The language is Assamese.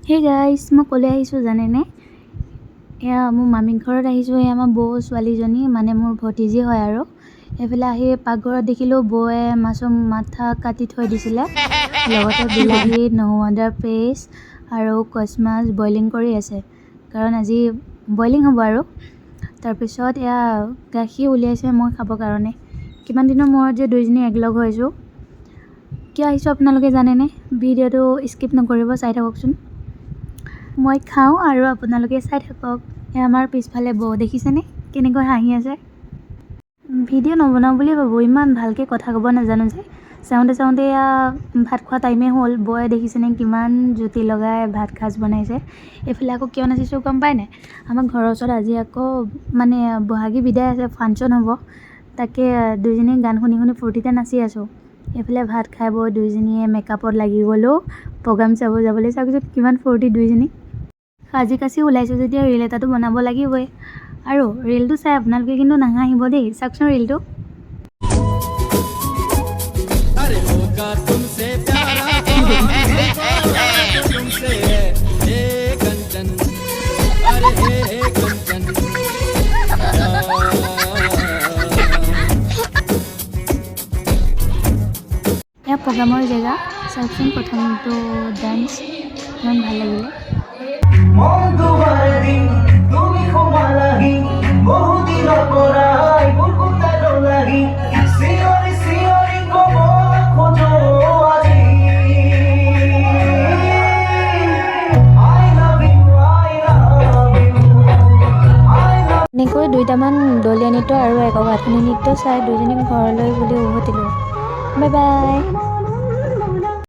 हे गाइस मैं कले आहिছোঁ জানেনে এয়া মোৰ মামীৰ ঘৰত আহিছোঁ এয়া আমাৰ বৌ ছোৱালীজনী মানে মোৰ ভতিজী হয় আৰু এফালে আহি পাকঘৰত দেখিলোঁ বৌয়ে মাছৰ মাথা কাটি থৈ দিছিলে লগতে বিলাহী নহৰুৰ পেষ্ট আৰু কচ মাছ বইলিং কৰি আছে কাৰণ আজি বইলিং হ'ব আৰু তাৰ পিছত এয়া গাখীৰ উলিয়াইছে মই খাব কাৰণে কিমান দিনৰ মূৰত যে দুইজনী একলগ হৈছোঁ কিয় আহিছোঁ আপোনালোকে জানেনে ভিডিঅ'টো স্কিপ নকৰিব চাই থাককচোন মই খাওঁ আৰু আপোনালোকে চাই থাকক আমাৰ পিছফালে বৌ দেখিছেনে কেনেকৈ হাঁহি আছে ভিডিঅ' নবনাও বুলি ভাবোঁ ইমান ভালকৈ কথা ক'ব নাজানো যে চাওঁতে ভাত খোৱা টাইমে হ'ল বৌয়ে দেখিছেনে কিমান জুতি লগাই ভাত সাজ বনাইছে এইফালে আকৌ কিয় নাচিছোঁ গম পায় নাই আমাৰ ঘৰৰ ওচৰত আজি আকৌ মানে বহাগী বিদায় আছে ফাংচন হ'ব তাকে দুইজনী গান শুনি শুনি ফূৰ্তিতে নাচি আছোঁ এইফালে ভাত খাই বৈ দুইজনীয়ে মেকআপত লাগি গ'লোঁ প্ৰগ্ৰাম চাব যাবলৈ চাওকচোন কিমান ফূৰ্তি দুইজনী সাজি কাচি ওলাইছোঁ যেতিয়া ৰীল এটাটো বনাব লাগিবই আৰু ৰীলটো চাই আপোনালোকে কিন্তু নাহাঁহিব দেই চাওকচোন ৰীলটো এয়া প্ৰগ্ৰামৰ জেগা চাওকচোন প্ৰথমটো ডান্স ইমান ভাল লাগিলে এনেকৈ দুইটামান দলীয় নৃত্য আৰু একক আধুনিক নৃত্য চাই দুইজনী ঘৰলৈ বুলি উভতিলোঁ বাই বাই